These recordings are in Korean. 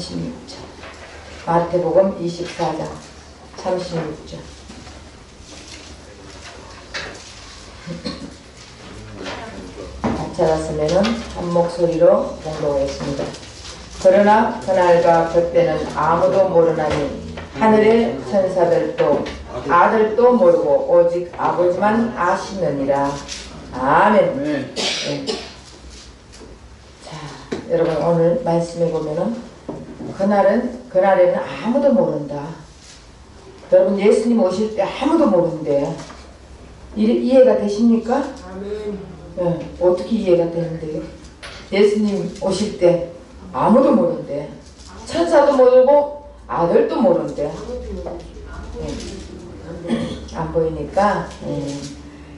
36절. 마태복음 24장 36절. 찾았으면은 한 목소리로 공동했습니다. 그러나 그날과 그때는 아무도 모르나니 하늘의 천사들도 아들도 모르고 오직 아버지만 아시느니라. 아멘. 네. 자, 여러분 오늘 말씀해 보면은 그날에는 아무도 모른다. 여러분 예수님 오실 때 아무도 모른대. 이해가 되십니까? 아멘. 네, 어떻게 이해가 되는데요? 예수님 오실 때 아무도 모른대. 천사도 모르고 아들도 모른대. 안 보이니까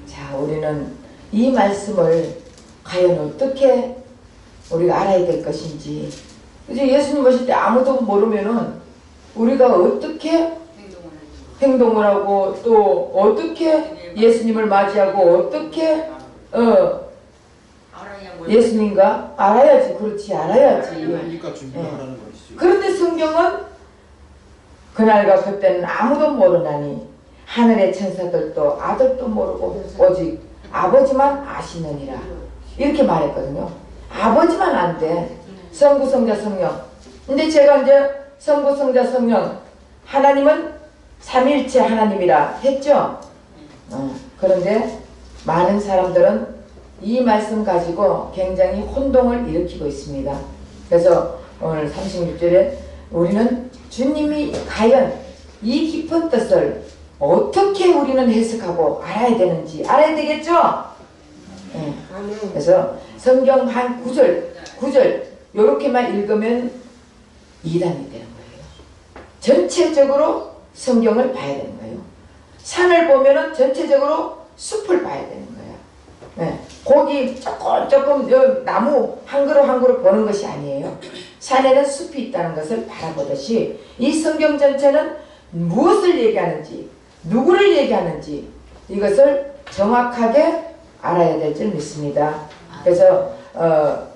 자, 우리는 이 말씀을 과연 어떻게 우리가 알아야 될 것인지. 이제 예수님 오실 때 아무도 모르면은 우리가 어떻게 행동을 하고 또 어떻게 예수님을 맞이하고 어떻게 예수님과 알아야지. 그렇지, 알아야지. 그러니까 준비하라는 것이죠. 그런데 성경은 그날과 그때는 아무도 모르나니 하늘의 천사들도 아들도 모르고 오직 아버지만 아시느니라. 이렇게 말했거든요. 아버지만 안돼. 성부, 성자, 성령. 근데 제가 이제 성부, 성자, 성령, 하나님은 삼일체 하나님이라 했죠. 그런데 많은 사람들은 이 말씀 가지고 굉장히 혼동을 일으키고 있습니다. 그래서 오늘 36절에 우리는 주님이 과연 이 깊은 뜻을 어떻게 우리는 해석하고 알아야 되는지 알아야 되겠죠? 네. 그래서 성경 한 9절 요렇게만 읽으면 이단이 되는 거예요. 전체적으로 성경을 봐야 되는 거예요. 산을 보면은 전체적으로 숲을 봐야 되는 거예요. 네. 고기 조금 나무 한 그루 한 그루 보는 것이 아니에요. 산에는 숲이 있다는 것을 바라보듯이 이 성경 전체는 무엇을 얘기하는지 누구를 얘기하는지 이것을 정확하게 알아야 될 줄 믿습니다. 그래서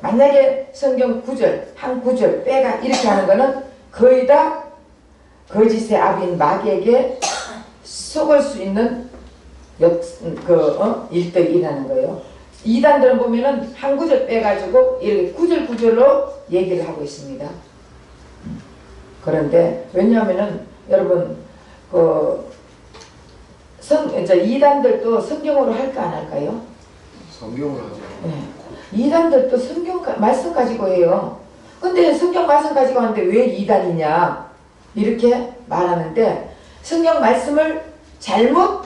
만약에 성경 9절 한 9절 빼가 이렇게 하는 거는 거의 다 거짓의 아비인 마귀에게 속을 수 있는 일득이라는 거예요. 이단들은 보면은 한 구절 빼가지고 이렇게 구절로 얘기를 하고 있습니다. 그런데 왜냐하면은 여러분 이단들도 성경으로 할까 안 할까요? 성경으로 하죠. 네. 이단들도 성경 말씀 가지고 해요. 근데 성경 말씀 가지고 하는데 왜 이단이냐 이렇게 말하는데 성경 말씀을 잘못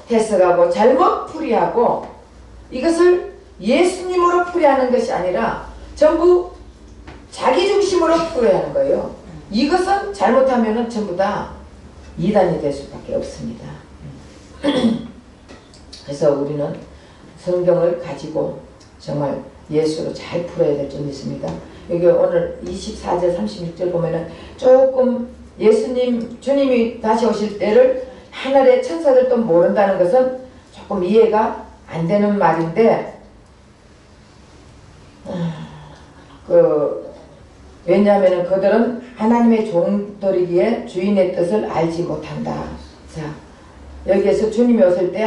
해석하고 잘못 풀이하고 이것을 예수님으로 풀이하는 것이 아니라 전부 자기 중심으로 풀어야 하는 거예요. 이것은 잘못하면 전부 다 이단이 될 수밖에 없습니다. 그래서 우리는 성경을 가지고 정말 예수로 잘 풀어야 될 줄 믿습니다. 여기 오늘 24절 36절 보면은 조금 주님이 다시 오실 때를 하늘의 천사들도 모른다는 것은 조금 이해가 안 되는 말인데 왜냐하면 그들은 하나님의 종들이기에 주인의 뜻을 알지 못한다. 자, 여기에서 주님이 오실 때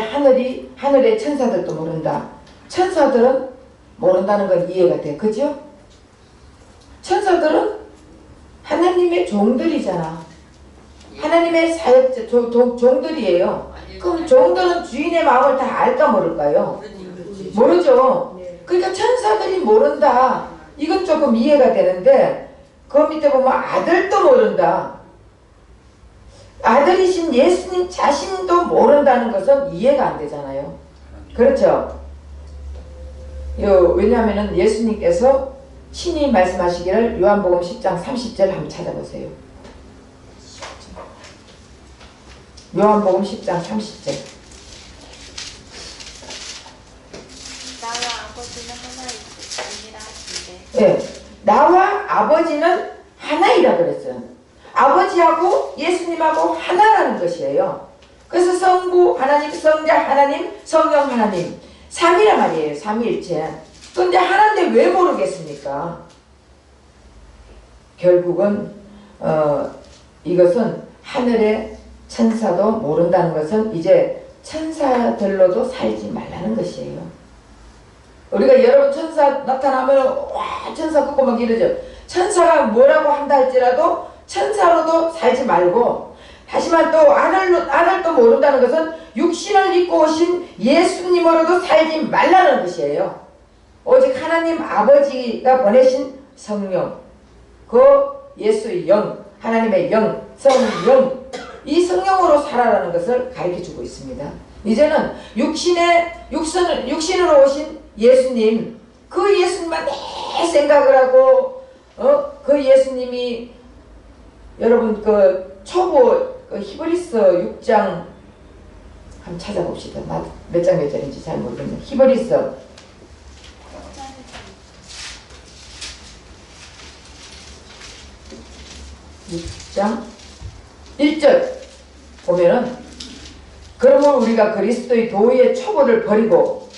하늘의 천사들도 모른다. 천사들은 모른다는 건 이해가 돼. 그죠? 천사들은 하나님의 종들이잖아. 하나님의 사역자, 종들이에요. 그럼 종들은 주인의 마음을 다 알까 모를까요? 모르죠. 그러니까 천사들이 모른다. 이건 조금 이해가 되는데 그 밑에 보면 아들도 모른다. 아들이신 예수님 자신도 모른다는 것은 이해가 안 되잖아요. 그렇죠? 왜냐하면 예수님께서 친히 말씀하시기를 요한복음 10장 30절 한번 찾아보세요. 요한복음 10장 30절. 나와 아버지는 하나이니라 하시되. 네, 나와 아버지는 하나이라 그랬어요. 아버지하고 예수님하고 하나라는 것이에요. 그래서 성부 하나님, 성자 하나님, 성령 하나님 삼위란 말이에요. 삼위일체. 그런데 하나인데 왜 모르겠습니까? 결국은 이것은 하늘의 천사도 모른다는 것은 이제 천사들로도 살지 말라는 것이에요. 우리가 여러분 천사 나타나면 와 천사 보고 막 이러죠. 천사가 뭐라고 한다 할지라도 천사로도 살지 말고, 하지만 또 아들도 모른다는 것은 육신을 입고 오신 예수님으로도 살지 말라는 것이에요. 오직 하나님 아버지가 보내신 성령, 그 예수의 영, 하나님의 영, 성령, 이 성령으로 살아라는 것을 가르쳐주고 있습니다. 이제는 육신으로 오신 예수님, 그 예수님만 내 생각을 하고 그 예수님이 여러분 그 초보 히브리서 6장 한번 찾아봅시다. 나 몇 장 몇 절인지 잘 모르겠네. 히브리서 6장 1절 보면은, 그러므로 우리가 그리스도의 도의 초보를 버리고,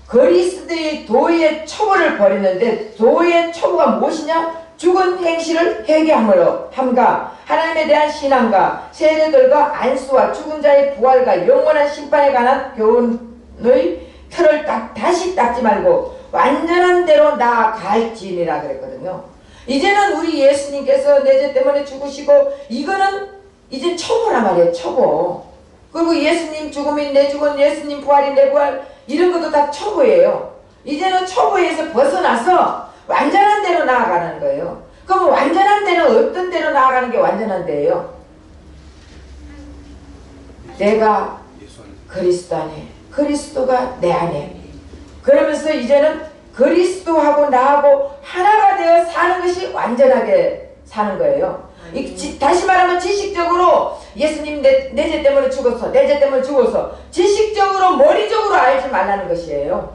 그리스도의 도의 초보를 버리는데 도의 초보가 무엇이냐? 죽은 행실을 회개함으로 함과 하나님에 대한 신앙과 세례들과 안수와 죽은 자의 부활과 영원한 심판에 관한 교훈의 틀을 다시 닦지 말고 완전한 대로 나아갈지니라 그랬거든요. 이제는 우리 예수님께서 내 죄 때문에 죽으시고, 이거는 이제 초보란 말이에요. 초보. 그리고 예수님 죽음이 내 죽음, 예수님 부활이 내 부활, 이런 것도 다 초보예요. 이제는 초보에서 벗어나서 완전한 대로 나아가는 거예요. 그럼 완전한 데는 어떤 데로 나아가는 게 완전한 데예요? 내가 그리스도 안에, 그리스도가 내 안에. 그러면서 이제는 그리스도하고 나하고 하나가 되어 사는 것이 완전하게 사는 거예요. 다시 말하면 지식적으로 예수님 내 죄 때문에 죽었어, 내 죄 때문에 죽어서 지식적으로 머리적으로 알지 말라는 것이에요.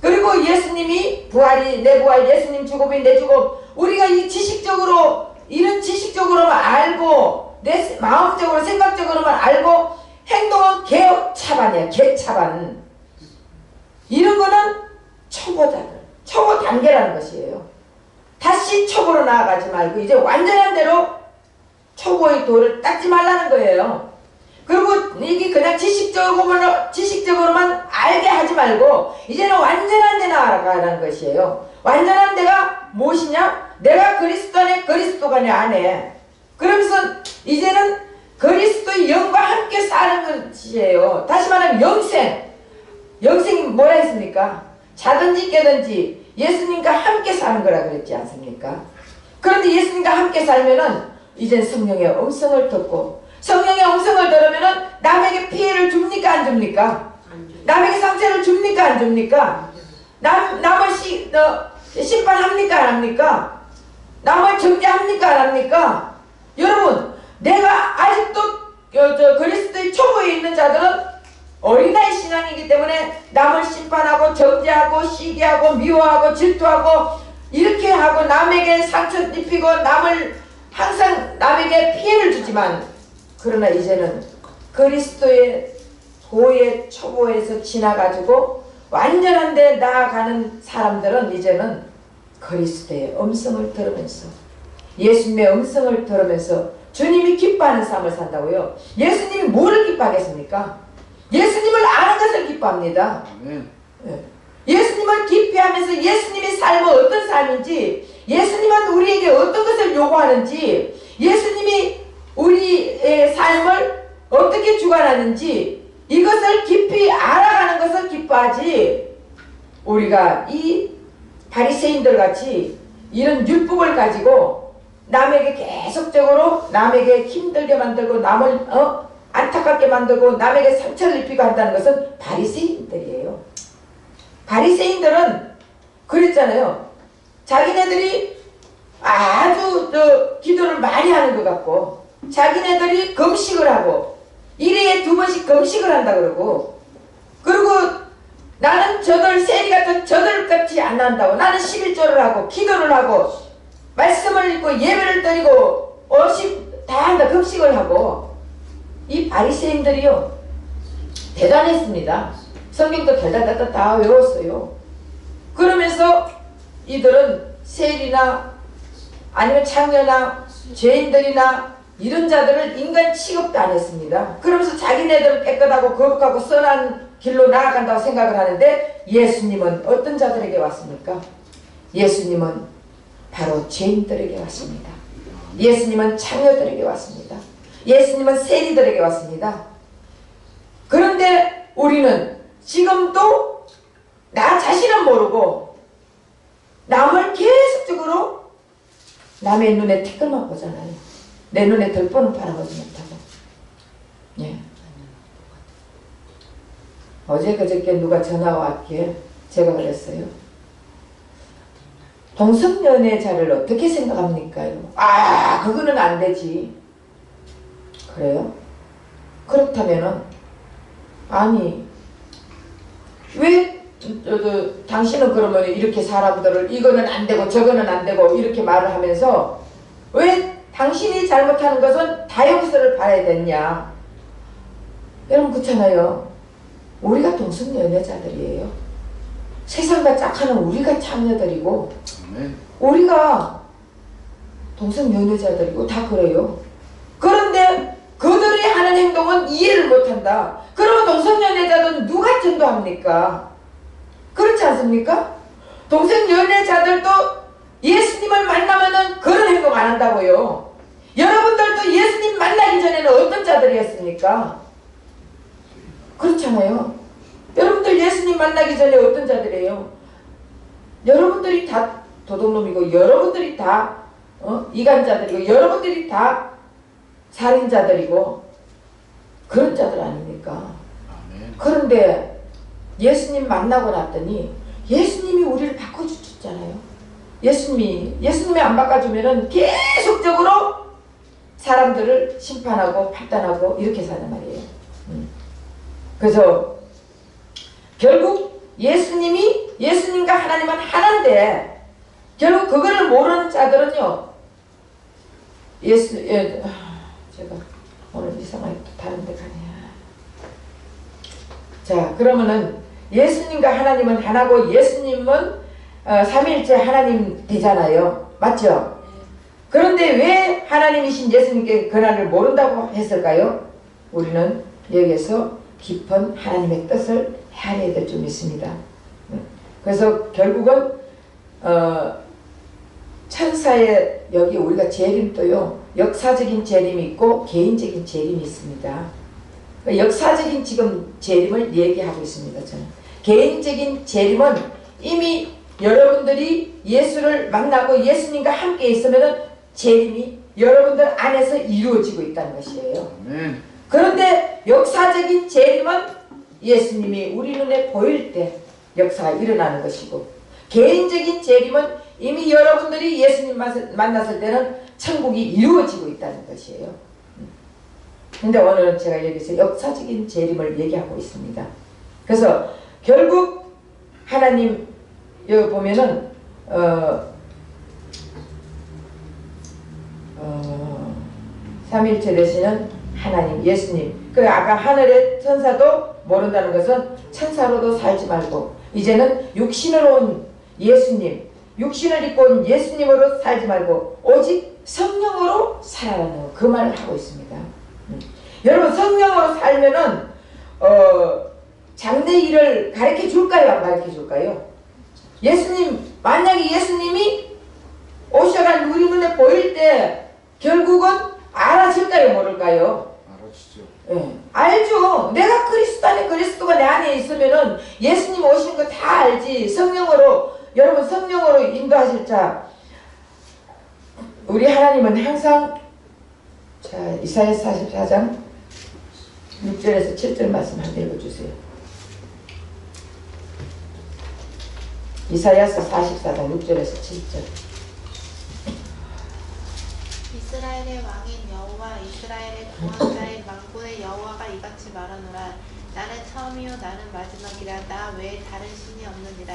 그리고 예수님이 부활이 내 부활, 예수님 죽음이 내 죽음, 우리가 이 지식적으로, 이런 지식적으로만 알고 내 마음적으로 생각적으로만 알고 행동은 개차반이야. 개차반. 이런 거는 초보자들, 초보 단계라는 것이에요. 다시 초보로 나아가지 말고 이제 완전한 대로 초보의 도를 닦지 말라는 거예요. 그리고 이게 그냥 지식적으로만 알게 하지 말고 이제는 완전한 데 나아가라는 것이에요. 완전한 데가 무엇이냐? 내가 그리스도 안에, 그리스도가 내 안에. 그러면서 이제는 그리스도의 영과 함께 사는 것이에요. 다시 말하면 영생. 영생이 뭐라 했습니까? 자든지 깨든지 예수님과 함께 사는 거라 그랬지 않습니까? 그런데 예수님과 함께 살면은 이젠 성령의 음성을 듣고, 성령의 음성을 들으면은 남에게 피해를 줍니까 안 줍니까? 남에게 상처를 줍니까 안 줍니까? 남을 심판합니까 안 합니까? 남을 정죄합니까 안 합니까? 여러분, 내가 아직도 그리스도의 초보에 있는 자들은 어린아이 신앙이기 때문에 남을 심판하고 정죄하고 시기하고 미워하고 질투하고 이렇게 하고 남에게 상처 입히고 항상 남에게 피해를 주지만, 그러나 이제는 그리스도의 도의 초보에서 지나가지고 완전한 데 나아가는 사람들은 이제는 그리스도의 음성을 들으면서, 예수님의 음성을 들으면서 주님이 기뻐하는 삶을 산다고요. 예수님이 뭐를 기뻐하겠습니까? 예수님을 아는 것을 기뻐합니다. 예수님을 기뻐하면서 예수님의 삶은 어떤 삶인지, 예수님은 우리에게 어떤 것을 요구하는지, 예수님이 우리의 삶을 어떻게 주관하는지 이것을 깊이 알아가는 것을 기뻐하지, 우리가 이 바리새인들 같이 이런 율법을 가지고 남에게 계속적으로 남에게 힘들게 만들고 남을 안타깝게 만들고 남에게 상처를 입히고 한다는 것은 바리새인들이에요. 바리새인들은 그랬잖아요. 자기네들이 아주 기도를 많이 하는 것 같고, 자기네들이 금식을 하고 1회에 2번씩 금식을 한다 그러고, 그리고 나는 세리 같은 저들같이 안 한다고, 나는 11조를 하고 기도를 하고 말씀을 읽고 예배를 드리고 다 한다, 금식을 하고. 이 바리새인들이요 대단했습니다. 성경도 다 외웠어요. 그러면서 이들은 세리나 아니면 창녀나 죄인들이나 이런 자들을 인간 취급도 안 했습니다. 그러면서 자기네들은 깨끗하고 거룩하고 선한 길로 나아간다고 생각을 하는데 예수님은 어떤 자들에게 왔습니까? 예수님은 바로 죄인들에게 왔습니다. 예수님은 창녀들에게 왔습니다. 예수님은 세리들에게 왔습니다. 그런데 우리는 지금도 나 자신은 모르고 남을 계속적으로 남의 눈에 티끌만 보잖아요. 내 눈에 덜보는 바라보지 못하고. 예. 어제 그저께 누가 전화가 왔기에 제가 그랬어요. 동성연애자를 어떻게 생각합니까? 아, 그거는 안 되지. 그래요? 그렇다면은 아니 왜 당신은 그러면 이렇게 사람들을 이거는 안 되고 저거는 안 되고 이렇게 말을 하면서 왜 당신이 잘못하는 것은 다 용서를 받아야 되냐? 여러분 그렇잖아요. 우리가 동성연애자들이에요. 세상과 짝하는 우리가 창녀들이고 우리가 동성연애자들이고 다 그래요. 그런데 그들이 하는 행동은 이해를 못한다. 그러면 동성연애자들은 누가 전도합니까? 그렇지 않습니까? 동성연애자들도 예수님을 만나면은 그런 행동 안 한다고요. 여러분들도 예수님 만나기 전에는 어떤 자들이었습니까? 그렇잖아요. 여러분들 예수님 만나기 전에 어떤 자들이에요? 여러분들이 다 도둑놈이고 여러분들이 다 이간자들이고 여러분들이 다 살인자들이고 그런 자들 아닙니까? 그런데 예수님 만나고 났더니 예수님이 우리를 바꿔주셨잖아요. 예수님이 안 바꿔주면은 계속적으로 사람들을 심판하고 판단하고 이렇게 사는 말이에요. 그래서 결국 예수님과 하나님은 하나인데 결국 그거를 모르는 자들은요. 제가 오늘 이상하게 또 다른 데 가냐. 자, 그러면은 예수님과 하나님은 하나고 예수님은 삼위일체 하나님 되잖아요. 맞죠? 그런데 왜 하나님이신 예수님께 그날을 모른다고 했을까요? 우리는 여기에서 깊은 하나님의 뜻을 헤아려야 될 줄 믿습니다. 그래서 결국은 천사의 여기 우리가 재림도요. 역사적인 재림이 있고 개인적인 재림이 있습니다. 역사적인 지금 재림을 얘기하고 있습니다. 저는 개인적인 재림은 이미 여러분들이 예수를 만나고 예수님과 함께 있으면 재림이 여러분들 안에서 이루어지고 있다는 것이에요. 그런데 역사적인 재림은 예수님이 우리 눈에 보일 때 역사가 일어나는 것이고 개인적인 재림은 이미 여러분들이 예수님 만났을 때는 천국이 이루어지고 있다는 것이에요. 근데 오늘은 제가 여기서 역사적인 재림을 얘기하고 있습니다. 그래서 결국 하나님 여기 보면은 삼위일체 되시는 하나님 예수님 그 아까 하늘의 천사도 모른다는 것은 천사로도 살지 말고 이제는 육신으로 온 예수님 육신을 입고 온 예수님으로 살지 말고 오직 성령으로 살아라는 그 말을 하고 있습니다. 여러분 성령으로 살면은 장래 일을 가르쳐 줄까요? 안 가르쳐 줄까요? 만약에 예수님이 오셔가 우리 눈에 보일 때 결국은 알아질까요? 모를까요? 알아지죠. 예, 알죠. 내가 그리스도 안에 그리스도가 내 안에 있으면은 예수님 오신 거 다 알지. 성령으로 여러분 성령으로 인도하실 자 우리 하나님은 항상 자 이사야 44장 6절에서 7절 말씀 한번 읽어주세요. 이사야서 44장 6절에서 7절 이스라엘의 왕인 여호와 이스라엘의 구원자인 만군의 여호와가 이같이 말하노라. 나는 처음이요 나는 마지막이라. 나 외에 다른 신이 없느니라.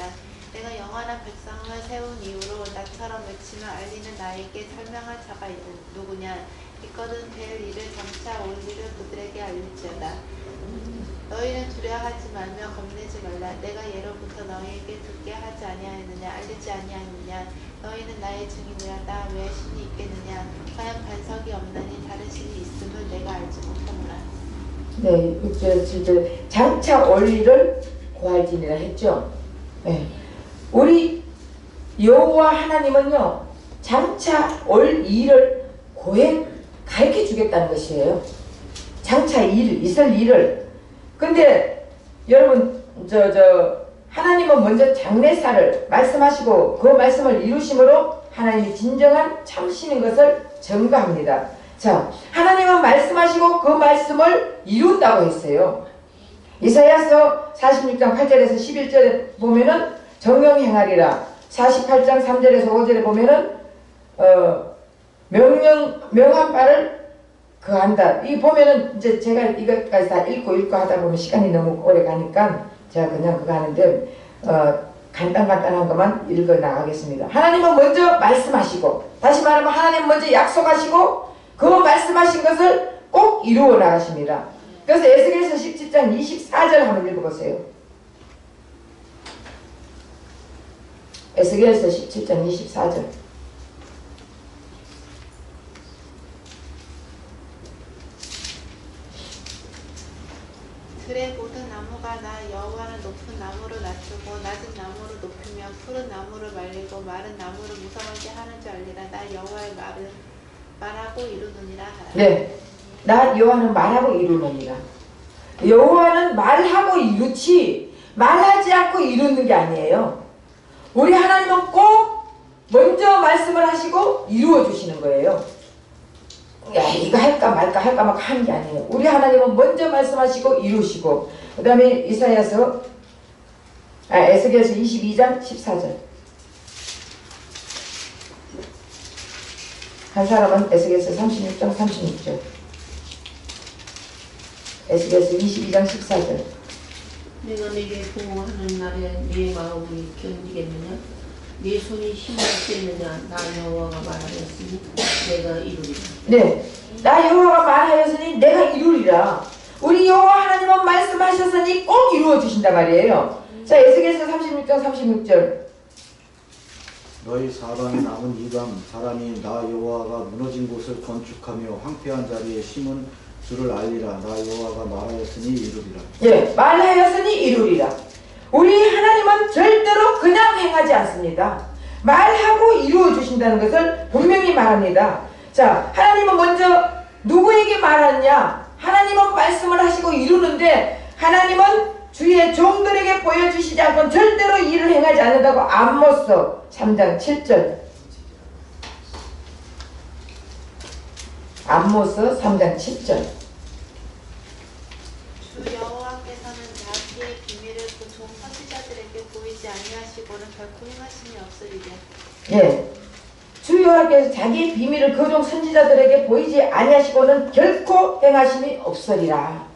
내가 영원한 백성을 세운 이후로 나처럼 외치며 알리는 나에게 설명할 자가 누구냐. 있거든 될 일을 장차 올 일을 그들에게 알릴지어다. 너희는 두려워하지 말며 겁내지 말라. 내가 예로부터 너희에게 듣게 하지 아니하였느냐 알리지 아니하였느냐. 너희는 나의 증인이라. 나 외에 신이 있겠느냐. 과연 반석이 없나니 다른 신이 있음을 내가 알지 못하노라. 네, 6절 7절 장차 올 일을 고할지니라 했죠. 네. 우리 여호와 하나님은요 장차 올 일을 가르쳐 주겠다는 것이에요. 장차 있을 일을. 근데 여러분 하나님은 먼저 장래사를 말씀하시고 그 말씀을 이루심으로 하나님이 진정한 참신인 것을 증거합니다. 자, 하나님은 말씀하시고 그 말씀을 이룬다고 했어요. 이사야서 46장 8절에서 11절에 보면은 정령 행하리라. 48장 3절에서 5절에 보면은 명한 바를 한다. 이 보면은 이제 제가 이것까지 다 읽고 하다 보면 시간이 너무 오래 가니까 제가 그냥 그거 하는데 간단한 것만 읽어 나가겠습니다. 하나님은 먼저 말씀하시고, 다시 말하면 하나님 먼저 약속하시고 그 말씀하신 것을 꼭 이루어 나가십니다. 그래서 에스겔서 17장 24절 한번 읽어보세요. 에스겔서 17장 24절. 들의 모든 나무가 나 여호와는 높은 나무를 낮추고 낮은 나무를 높이며 푸른 나무를 말리고 마른 나무를 무성하게 하는 줄 알리라. 나 여호와의 말을 말하고 이루느니라 하라. 네, 나 여호와는 말하고 이루느니라. 여호와는 말하고 이루지 말하지 않고 이루는 게 아니에요. 우리 하나님은 꼭 먼저 말씀을 하시고 이루어 주시는 거예요. 야, 이거 할까 말까 막 하는 게 아니에요. 우리 하나님은 먼저 말씀하시고 이루시고. 그 다음에 에스겔서 22장 14절. 한 사람은 에스겔서 36장 36절. 에스겔서 22장 14절. 내가 네게 보호하는 날에 네 마음이 견디겠느냐? 네 손이 힘을 쓰느냐? 나 여호와가 말하였으니 내가 이루리라. 네, 나 여호와가 말하였으니 내가 이루리라. 우리 여호와 하나님은 말씀하셨으니 꼭 이루어 주신단 말이에요. 자, 에스겔서 36장 36절. 너희 사방에 남은 이방 사람이 나 여호와가 무너진 곳을 건축하며 황폐한 자리에 심은 줄을 알리라. 나 여호와가 말하였으니 이루리라. 예, 말하였으니 이루리라. 우리 하나님은 절대로 그냥 행하지 않습니다. 말하고 이루어 주신다는 것을 분명히 말합니다. 자, 하나님은 먼저 누구에게 말하느냐? 하나님은 말씀을 하시고 이루는데 하나님은 주의 종들에게 보여주시지 않고는 절대로 일을 행하지 않는다고 아모스 3장 7절. 아모스 3장 7절. 주 여호와께서는 자기의 비밀을 그 종 선지자들에게 보이지 아니하시고는 결코 행하심이 없으리되. 예, 주 여호와께서 자기의 비밀을 그 종 선지자들에게 보이지 아니하시고는 결코 행하심이 없으리라.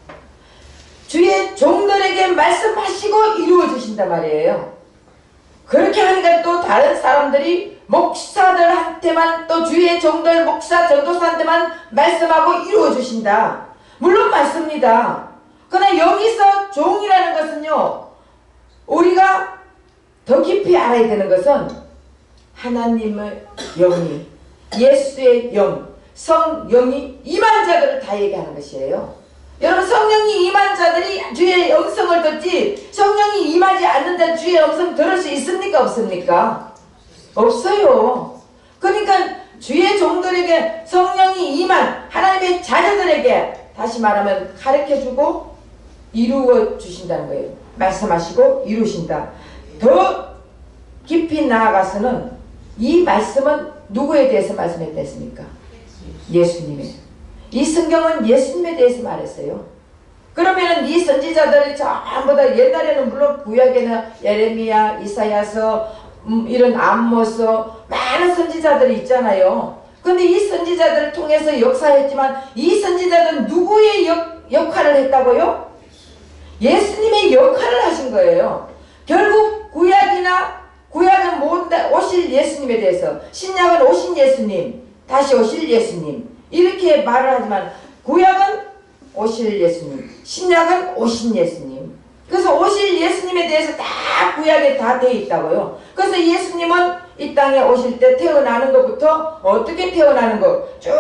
주의 종들에게 말씀하시고 이루어 주신단 말이에요. 그렇게 하니까 또 다른 사람들이 목사들한테만, 또 주의 종들 목사 전도사한테만 말씀하고 이루어 주신다. 물론 맞습니다. 그러나 여기서 종이라는 것은요, 우리가 더 깊이 알아야 되는 것은 하나님의 영이, 예수의 영, 성령이 임한 자들을 다 얘기하는 것이에요. 여러분, 성령이 임한 자들이 주의 음성을 듣지, 성령이 임하지 않는 자 주의 음성 들을 수 있습니까? 없습니까? 없어요. 그러니까 주의 종들에게 성령이 임한 하나님의 자녀들에게 다시 말하면 가르쳐주고 이루어 주신다는 거예요. 말씀하시고 이루신다. 더 깊이 나아가서는 이 말씀은 누구에 대해서 말씀했겠습니까? 예수님의. 이 성경은 예수님에 대해서 말했어요. 그러면은 이 선지자들이 전부 다 옛날에는 물론 구약에는 예레미야, 이사야서, 이런 아모스 많은 선지자들이 있잖아요. 근데 이 선지자들을 통해서 역사했지만 이 선지자들은 누구의 역할을 했다고요? 예수님의 역할을 하신 거예요. 결국 구약은 뭔데? 오실 예수님에 대해서, 신약은 오신 예수님, 다시 오실 예수님, 이렇게 말을 하지만 구약은 오실 예수님, 신약은 오신 예수님. 그래서 오실 예수님에 대해서 다 구약에 다 되어 있다고요. 그래서 예수님은 이 땅에 오실 때 태어나는 것부터 어떻게 태어나는 거 쭉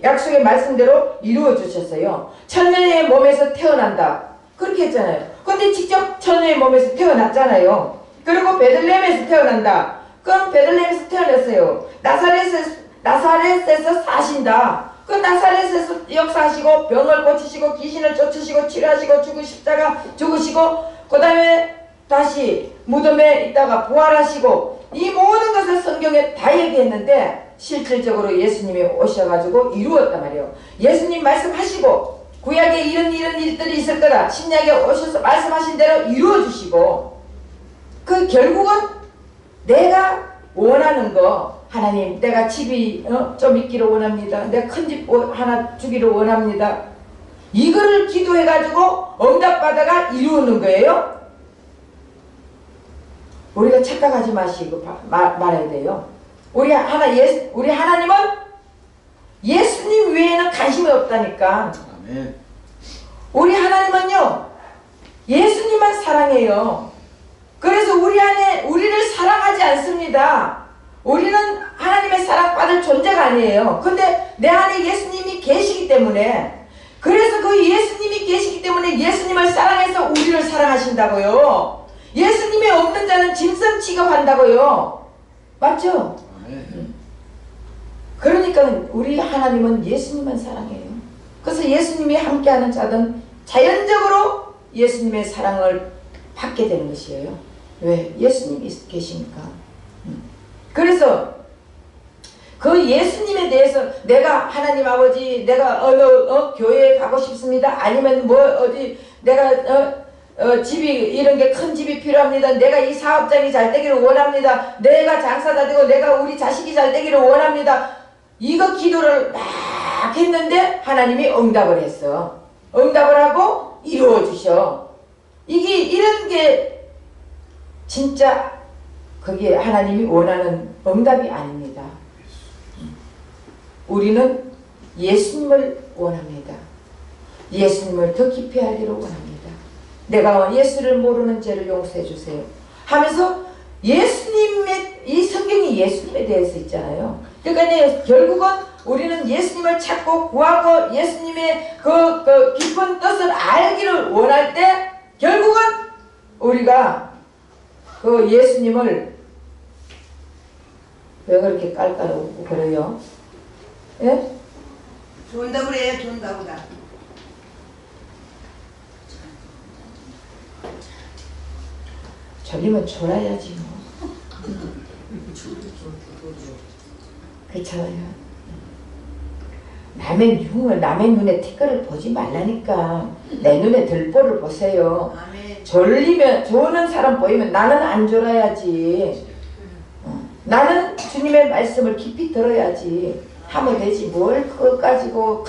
약속의 말씀대로 이루어 주셨어요. 처녀의 몸에서 태어난다. 그렇게 했잖아요. 근데 직접 처녀의 몸에서 태어났잖아요. 그리고 베들레헴에서 태어난다. 그럼 베들레헴에서 태어났어요. 나사렛에서 사신다. 그 나사렛에서 역사하시고 병을 고치시고 귀신을 쫓으시고 치료하시고 십자가 죽으시고 그 다음에 다시 무덤에 있다가 부활하시고 이 모든 것을 성경에 다 얘기했는데 실질적으로 예수님이 오셔가지고 이루었단 말이에요. 예수님 말씀하시고 구약에 이런 일들이 있을 거다. 신약에 오셔서 말씀하신 대로 이루어주시고 그 결국은 내가 원하는 거 하나님 내가 집이 좀 있기를 원합니다. 내가 큰 집 하나 주기를 원합니다. 이거를 기도해가지고 응답받아가 이루는 거예요. 우리가 착각하지 마시고 말아야 돼요. 우리 하나님은 예수님 외에는 관심이 없다니까. 아멘. 우리 하나님은요 예수님만 사랑해요. 그래서 우리를 사랑하지 않습니다. 우리는 하나님의 사랑받을 존재가 아니에요. 근데 내 안에 예수님이 계시기 때문에, 그래서 그 예수님이 계시기 때문에 예수님을 사랑해서 우리를 사랑하신다고요. 예수님이 없는 자는 짐승 취급한다고요. 맞죠? 아멘. 그러니까 우리 하나님은 예수님만 사랑해요. 그래서 예수님이 함께하는 자는 자연적으로 예수님의 사랑을 받게 되는 것이에요. 왜? 예수님이 계시니까. 그래서 그 예수님에 대해서 내가 하나님 아버지 내가 어느 교회에 가고 싶습니다. 아니면 뭐 어디 내가 집이 이런 게 큰 집이 필요합니다. 내가 이 사업장이 잘 되기를 원합니다. 내가 장사가 되고 내가 우리 자식이 잘 되기를 원합니다. 이거 기도를 막 했는데 하나님이 응답을 했어. 응답을 하고 이루어 주셔. 이런 게 진짜 그게 하나님이 원하는 응답이 아닙니다. 우리는 예수님을 원합니다. 예수님을 더 깊이 알기를 원합니다. 내가 예수를 모르는 죄를 용서해 주세요 하면서 예수님의 이 성경이 예수님에 대해서 있잖아요. 그러니까 결국은 우리는 예수님을 찾고 구하고 예수님의 그 깊은 뜻을 알기를 원할 때 결국은 우리가 그 예수님을 왜 그렇게 깔깔하고 그래요? 예? 좋은다고 그래요. 좋은다고 나. 졸리면 졸아야지 뭐. 그렇잖아요. 남의 눈에 티끌을 보지 말라니까. 내 눈에 들보를 보세요. 아멘. 졸리면 조는 사람 보이면 나는 안 졸아야지. 나는 주님의 말씀을 깊이 들어야지 하면 되지. 뭘 그거 가지고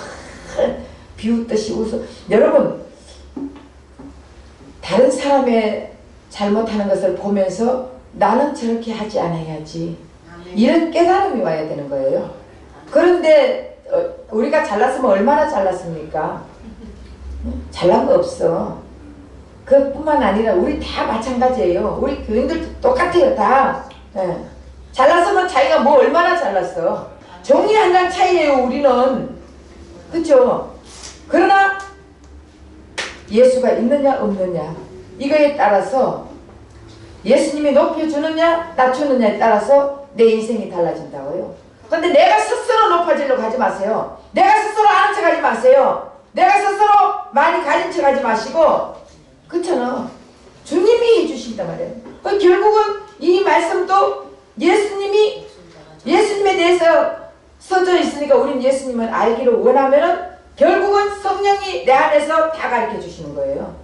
비웃듯이 웃어. 여러분 다른 사람의 잘못하는 것을 보면서 나는 저렇게 하지 않아야지. 아멘. 이런 깨달음이 와야 되는 거예요. 그런데 우리가 잘났으면 얼마나 잘났습니까? 잘난 거 없어. 그뿐만 아니라 우리 다 마찬가지예요. 우리 교인들도 똑같아요. 다. 예. 잘났으면 자기가 뭐 얼마나 잘났어. 종이 한 장 차이예요. 우리는. 그렇죠? 그러나 예수가 있느냐 없느냐 이거에 따라서 예수님이 높여주느냐 낮추느냐에 따라서 내 인생이 달라진다고요. 근데 내가 스스로 높아지려고 하지 마세요. 내가 스스로 아는 척 하지 마세요. 내가 스스로 많이 가진 척 하지 마시고. 그렇잖아. 주님이 해주신단 말이에요. 결국은 이 말씀도 예수님에 대해서 써져 있으니까 우린 예수님을 알기를 원하면은 결국은 성령이 내 안에서 다 가르쳐 주시는 거예요.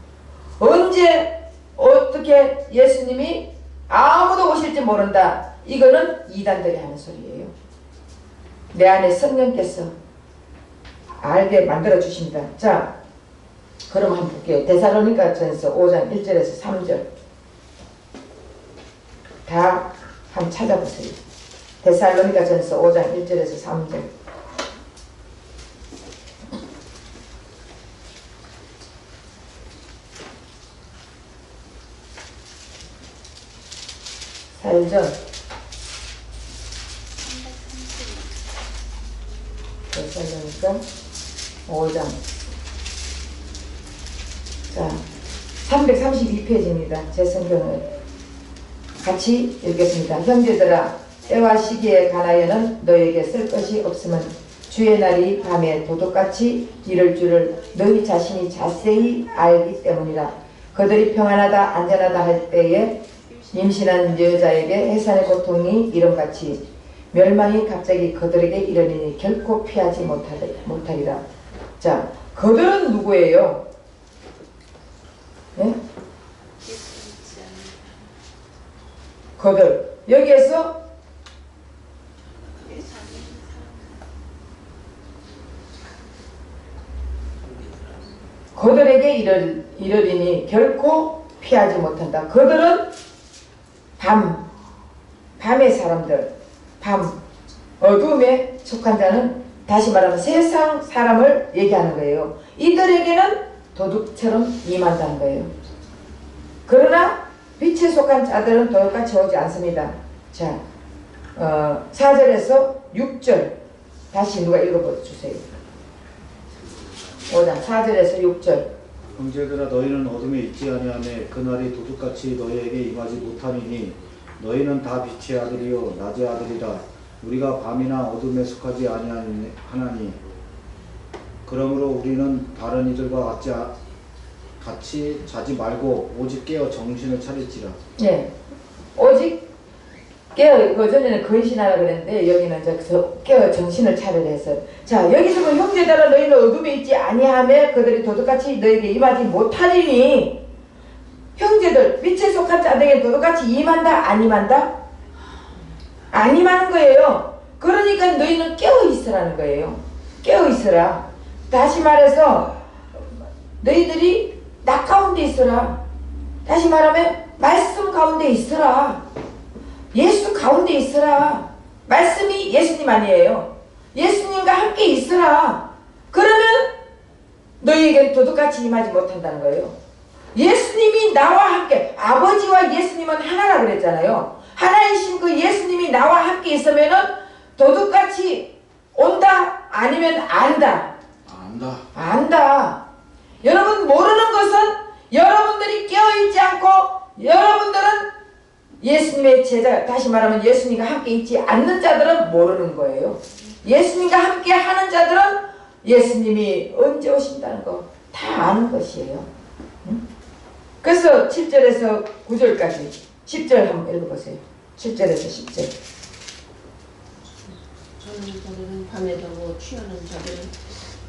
언제 어떻게 예수님이 아무도 오실지 모른다. 이거는 이단들이 하는 소리예요. 내 안에 성령께서 알게 만들어 주십니다. 자, 그럼 한번 볼게요. 데살로니가전서 5장 1절에서 3절 다 한번 찾아보세요. 데살로니가전서 5장 1절에서 3절 살전 332. 살전이니까 5장. 자, 332페이지입니다. 제 성경을 같이 읽겠습니다. 형제들아, 때와 시기에 관하여는 너에게 쓸 것이 없으면 주의 날이 밤에 도둑같이 이를 줄을 너희 자신이 자세히 알기 때문이다. 그들이 평안하다 안전하다 할 때에 임신한 여자에게 해산의 고통이 이름같이 멸망이 갑자기 그들에게 이르니 결코 피하지 못하리라. 자, 그들은 누구예요? 예? 예수 믿지 않는 그들. 여기에서 예수 안 믿는 사람. 그들에게 이르리니 결코 피하지 못한다. 그들은 밤의 사람들, 어둠에 속한 자는 다시 말하면 세상 사람을 얘기하는 거예요. 이들에게는 도둑처럼 임한다는 거예요. 그러나 빛에 속한 자들은 도둑같이 오지 않습니다. 자, 4절에서 6절 다시 누가 읽어주세요. 5장 4절에서 6절. 형제들아 너희는 어둠에 있지 아니하매 그날이 도둑같이 너희에게 임하지 못하니니 너희는 다 빛의 아들이요 낮의 아들이라. 우리가 밤이나 어둠에 속하지 아니하나니 그러므로 우리는 다른 이들과 같이 자지 말고 오직 깨어 정신을 차릴지라. 예, 오직 깨어, 그 전에는 근신하라 그랬는데 여기는 깨어 정신을 차리라 해서, 자, 여기서 그 형제들아 너희는 어둠에 있지 아니하며 그들이 도둑같이 너희에게 임하지 못하리니, 형제들 빛에 속한 자들에게 도둑같이 임한다 안 임한다? 안 임하는 거예요. 그러니까 너희는 깨어 있으라는 거예요. 깨어 있으라. 다시 말해서 너희들이 낮 가운데 있으라. 다시 말하면 말씀 가운데 있으라. 예수 가운데 있으라. 말씀이 예수님 아니에요. 예수님과 함께 있으라. 그러면 너희에게 도둑같이 임하지 못한다는 거예요. 예수님이 나와 함께, 아버지와 예수님은 하나라 그랬잖아요. 하나이신 그 예수님이 나와 함께 있으면은 도둑같이 온다 아니면 안다? 안다. 안다. 여러분 모르는 것은 여러분들이 깨어있지 않고 여러분들은 예수님의 제자, 다시 말하면 예수님과 함께 있지 않는 자들은 모르는 거예요. 예수님과 함께 하는 자들은 예수님이 언제 오신다는 거 다 아는 것이에요. 응? 그래서 7절에서 9절까지 10절 한번 읽어보세요. 7절에서 10절. 저들은 밤에 자고 취하는 자들은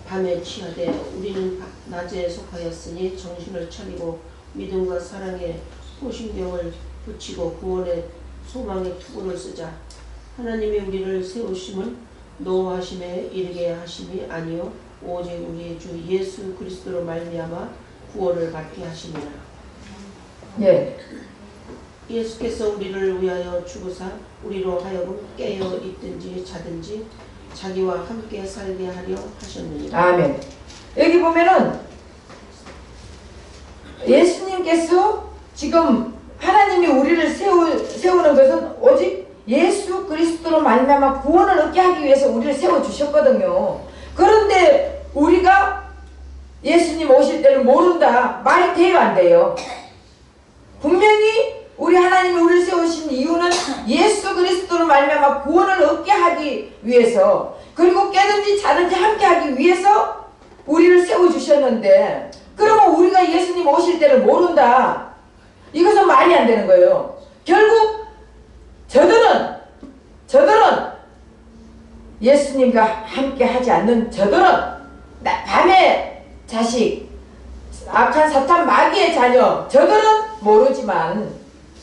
밤에 취하되 우리는 낮에 속하였으니 정신을 차리고 믿음과 사랑에 호심경을 붙이고 구원의 소망의 투구를 쓰자. 하나님이 우리를 세우심은 노하심에 이르게 하심이 아니요 오직 우리의 주 예수 그리스도로 말미암아 구원을 받게 하심이라. 예. 예수께서 우리를 위하여 죽으사 우리로 하여금 깨어 있든지 자든지 자기와 함께 살게 하려 하셨느니라. 아멘. 여기 보면은 예수님께서 지금 하나님이 우리를 세우는 것은 오직 예수 그리스도로 말미암아 구원을 얻게 하기 위해서 우리를 세워주셨거든요. 그런데 우리가 예수님 오실 때를 모른다. 말이 돼요 안 돼요? 분명히 우리 하나님이 우리를 세우신 이유는 예수 그리스도로 말미암아 구원을 얻게 하기 위해서, 그리고 깨든지 자든지 함께 하기 위해서 우리를 세워주셨는데, 그러면 우리가 예수님 오실 때를 모른다. 이것은 말이 안 되는 거예요. 결국 저들은 예수님과 함께 하지 않는 저들은 밤의 자식, 악한 사탄 마귀의 자녀, 저들은 모르지만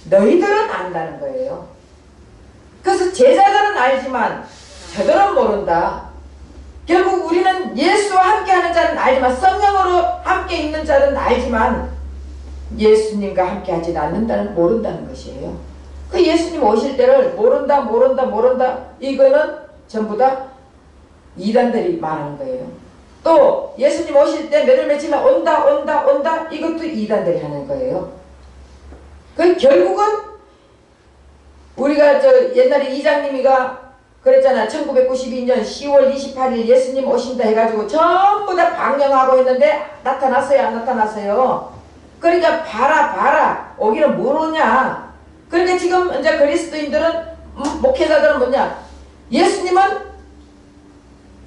너희들은 안다는 거예요. 그래서 제자들은 알지만 저들은 모른다. 결국 우리는 예수와 함께하는 자는 알지만, 성령으로 함께 있는 자는 알지만 예수님과 함께하지 않는다는, 모른다는 것이에요. 그 예수님 오실 때를 모른다 이거는 전부 다 이단들이 말하는 거예요. 또 예수님 오실 때 몇 월 며칠날 온다 이것도 이단들이 하는 거예요. 그 결국은 우리가 저 옛날에 이장님이가 그랬잖아. 1992년 10월 28일 예수님 오신다 해가지고 전부 다 방영하고 있는데 나타났어요, 안 나타났어요? 그러니까 봐라 오기는 모르냐. 그러니까 지금 이제 그리스도인들은 목회자들은 뭐냐, 예수님은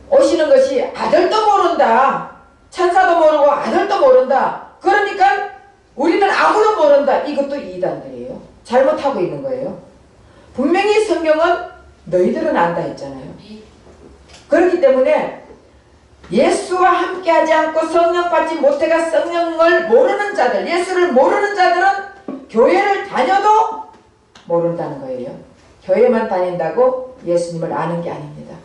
오시는 것이 아들도 모른다, 천사도 모르고 아들도 모른다, 그러니까 우리는 아무도 모른다. 이것도 이단들이에요. 잘못하고 있는 거예요. 분명히 성경은 너희들은 안다 했잖아요. 그렇기 때문에 예수와 함께하지 않고 성령 받지 못해가 성령을 모르는 자들, 예수를 모르는 자들은 교회를 다녀도 모른다는 거예요. 교회만 다닌다고 예수님을 아는 게 아닙니다.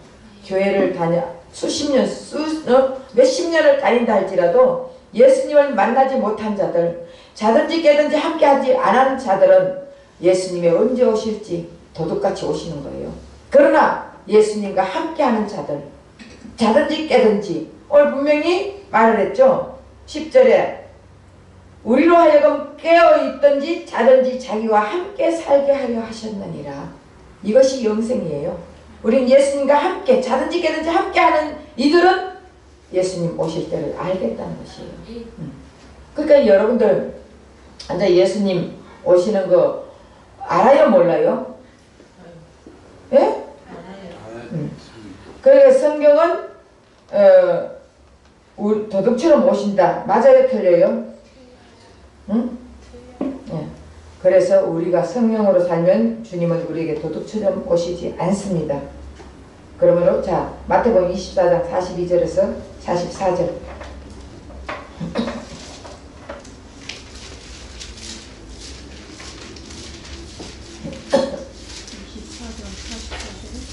교회를 다녀 수십 년, 몇십 년을 다닌다 할지라도 예수님을 만나지 못한 자들, 자든지 깨든지 함께하지 않은 자들은 예수님이 언제 오실지 도둑같이 오시는 거예요. 그러나 예수님과 함께하는 자들, 자든지 깨든지, 오늘 분명히 말을 했죠. 10절에 우리로 하여금 깨어있든지 자든지 자기와 함께 살게 하려 하셨느니라. 이것이 영생이에요. 우린 예수님과 함께 자든지 깨든지 함께하는 이들은 예수님 오실 때를 알겠다는 것이에요. 그러니까 여러분들 이제 예수님 오시는 거 알아요, 몰라요? 예? 그러니까 성경은 우리 도둑처럼 오신다. 맞아요, 틀려요? 응? 예. 그래서 우리가 성령으로 살면 주님은 우리에게 도둑처럼 오시지 않습니다. 그러므로 자, 마태복음 24장 42절에서 44절.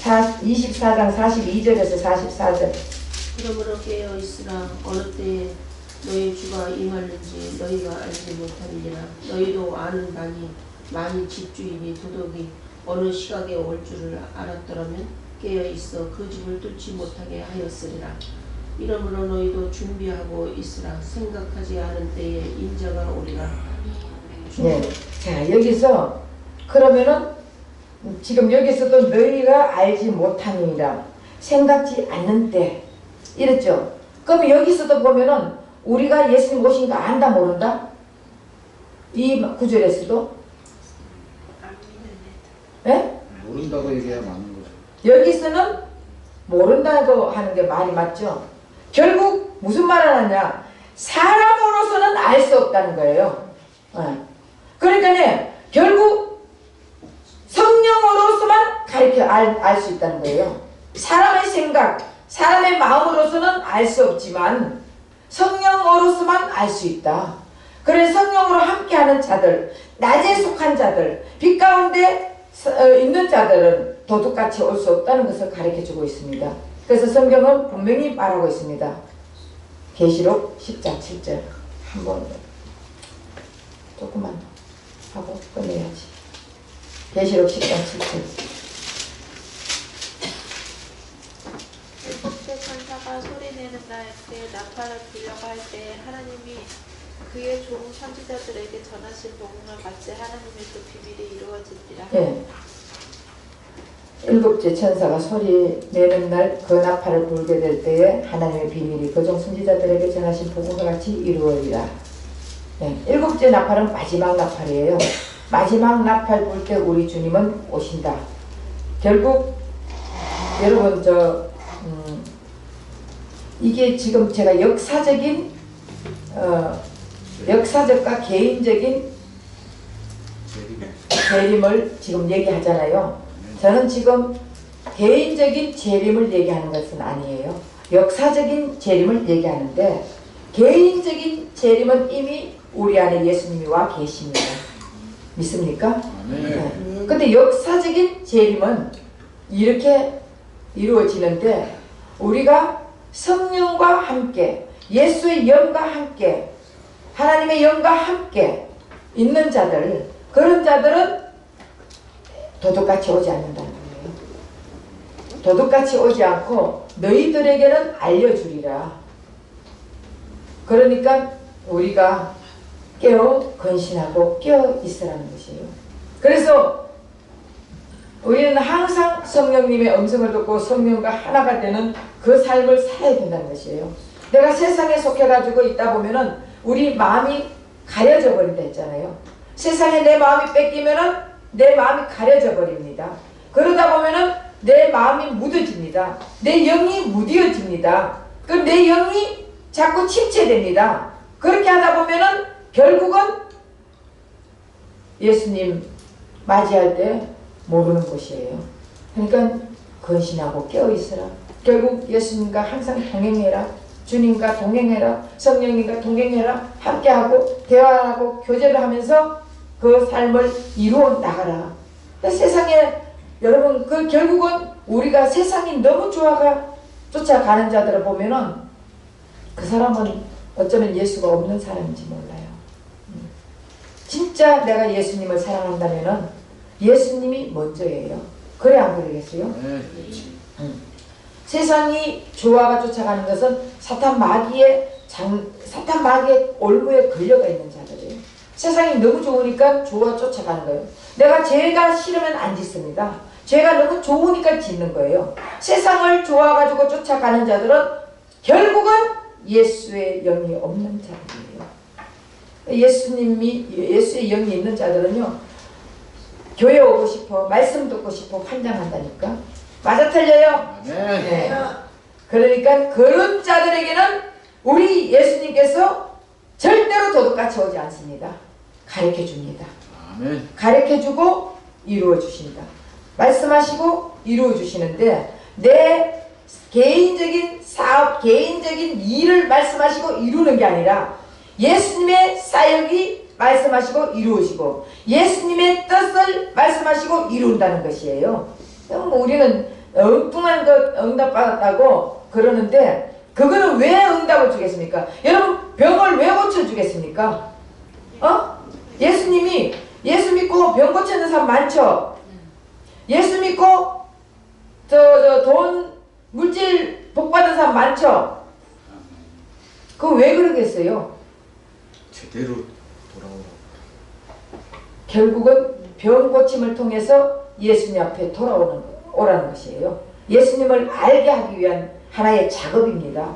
자, 24장 42절에서 44절. 그러므로 깨어 있으라. 어느 때에 너희 주가 임하는지 너희가 알지 못하느니라. 너희도 아는 바니 만일 집주인이 도둑이 어느 시각에 올 줄을 알았더라면 깨어 있어 그 집을 뚫지 못하게 하였으리라. 이러므로 너희도 준비하고 있으라. 생각하지 않은 때에 인자가 오리라. 네. 자, 여기서 그러면은 지금 여기서도 너희가 알지 못하느니라, 생각지 않는 때 이랬죠. 그럼 여기서도 보면은 우리가 예수님 오신 거 안다 모른다? 이 구절에서도 예? 모른다고 얘기해야 맞는 거죠. 여기서는 모른다고 하는 게 말이 맞죠. 결국 무슨 말을 하냐, 사람으로서는 알 수 없다는 거예요. 그러니까 결국 성령으로서만 가르쳐 알 수 있다는 거예요. 사람의 생각, 사람의 마음으로서는 알 수 없지만 성령으로서만 알 수 있다. 그래서 성령으로 함께하는 자들, 낮에 속한 자들, 빛 가운데 있는 자들은 도둑같이 올 수 없다는 것을 가르쳐주고 있습니다. 그래서 성경은 분명히 말하고 있습니다. 계시록 10장 7절 한번 조금만 하고 끝내야지. 계시록 10장 7절. 첫째 천사가 소리내는 날 그의 나팔을 불려고 할 때 하나님이 그의 종 선지자들에게 전하신 복음을 마치 하나님의 그 비밀이 이루어지리라. 예. 일곱째 천사가 소리 내는 날 그 나팔을 불게 될 때에 하나님의 비밀이 그 종 선지자들에게 전하신 복음과 같이 이루어지리라. 예. 일곱째 나팔은 마지막 나팔이에요. 마지막 나팔 불 때 우리 주님은 오신다. 결국 여러분 이게 지금 제가 역사적과 개인적인 재림을 지금 얘기하잖아요. 저는 지금 개인적인 재림을 얘기하는 것은 아니에요. 역사적인 재림을 얘기하는데 개인적인 재림은 이미 우리 안에 예수님이 와 계십니다. 믿습니까? 네. 근데 역사적인 재림은 이렇게 이루어지는데 우리가 성령과 함께 예수의 영과 함께 하나님의 영과 함께 있는 자들, 그런 자들은 도둑같이 오지 않는다는 거예요. 도둑같이 오지 않고 너희들에게는 알려주리라. 그러니까 우리가 깨어 근신하고 깨어 있으라는 것이에요. 그래서 우리는 항상 성령님의 음성을 듣고 성령과 하나가 되는 그 삶을 살아야 된다는 것이에요. 내가 세상에 속해가지고 있다 보면은 우리 마음이 가려져 버린다 했잖아요. 세상에 내 마음이 뺏기면은 내 마음이 가려져 버립니다. 그러다 보면은 내 마음이 묻어집니다. 내 영이 무뎌집니다. 그 내 영이 자꾸 침체됩니다. 그렇게 하다 보면은 결국은 예수님 맞이할 때 모르는 곳이에요. 그러니까 근신하고 깨어있으라. 결국 예수님과 항상 동행해라. 주님과 동행해라. 성령님과 동행해라. 함께하고 대화하고 교제를 하면서 그 삶을 이루어 나가라. 세상에 여러분 그 결국은 우리가 세상이 너무 쫓아가는 자들을 보면은 그 사람은 어쩌면 예수가 없는 사람인지 몰라요. 진짜 내가 예수님을 사랑한다면은 예수님이 먼저예요. 그래 안 그러겠어요? 세상이 조화가 쫓아가는 것은 사탄 마귀의 올무에 걸려가 있는 자들이에요. 세상이 너무 좋으니까 조화 쫓아가는 거예요. 내가 죄가 싫으면 안 짓습니다. 죄가 너무 좋으니까 짓는 거예요. 세상을 좋아가지고 쫓아가는 자들은 결국은 예수의 영이 없는 자들이에요. 예수의 영이 있는 자들은요, 교회 오고 싶어, 말씀 듣고 싶어, 환장한다니까. 맞아 틀려요? 네. 그러니까 그런 자들에게는 우리 예수님께서 절대로 도둑같이 오지 않습니다. 가르쳐 줍니다. 아멘. 가르쳐 주고 이루어 주신다. 말씀하시고 이루어 주시는데 내 개인적인 사업, 개인적인 일을 말씀하시고 이루는 게 아니라 예수님의 사역이 말씀하시고 이루어지고 예수님의 뜻을 말씀하시고 이룬다는 것이에요. 우리는 엉뚱한 것 응답받았다고 그러는데 그거는 왜 응답을 주겠습니까? 여러분 병을 왜 고쳐주겠습니까? 예수님이 예수 믿고 병 고치는 사람 많죠? 예수 믿고 돈 물질 복 받은 사람 많죠? 그거 왜 그러겠어요? 제대로 돌아오라. 결국은 병 고침을 통해서 예수님 앞에 오라는 것이에요. 예수님을 알게 하기 위한 하나의 작업입니다.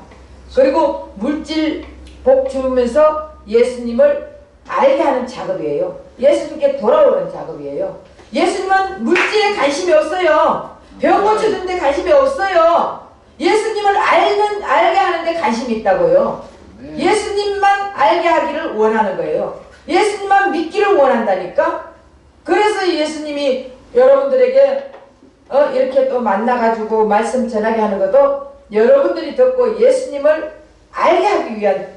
그리고 물질 복 주면서 예수님을 알게 하는 작업이에요. 예수님께 돌아오는 작업이에요. 예수님은 물질에 관심이 없어요. 병 고쳐주는데 관심이 없어요. 예수님을 알게 하는데 관심이 있다고요. 예수님만 알게 하기를 원하는 거예요. 예수님만 믿기를 원한다니까. 그래서 예수님이 여러분들에게 이렇게 또 만나가지고 말씀 전하게 하는 것도 여러분들이 듣고 예수님을 알게 하기 위한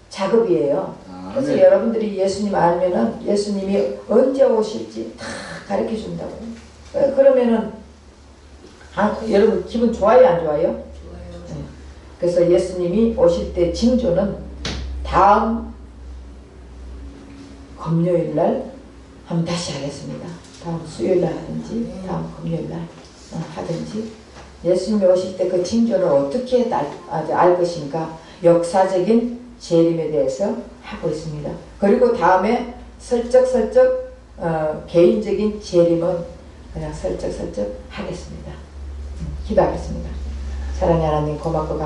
작업이에요. 그래서 네. 여러분들이 예수님 알면은 예수님이 언제 오실지 다 가르쳐 준다고요. 그러면은 여러분 기분 좋아요, 안 좋아요? 좋아요. 네. 그래서 예수님이 오실 때 징조는 다음 금요일 날 한번 다시 하겠습니다. 다음 수요일 날 하든지 다음 금요일 날 하든지 예수님이 오실 때 그 징조는 어떻게 알 것인가 역사적인 재림에 대해서 하고 있습니다. 그리고 다음에 슬쩍슬쩍 개인적인 재림은 그냥 슬쩍슬쩍 하겠습니다. 기도하겠습니다. 사랑하는 하나님 고맙고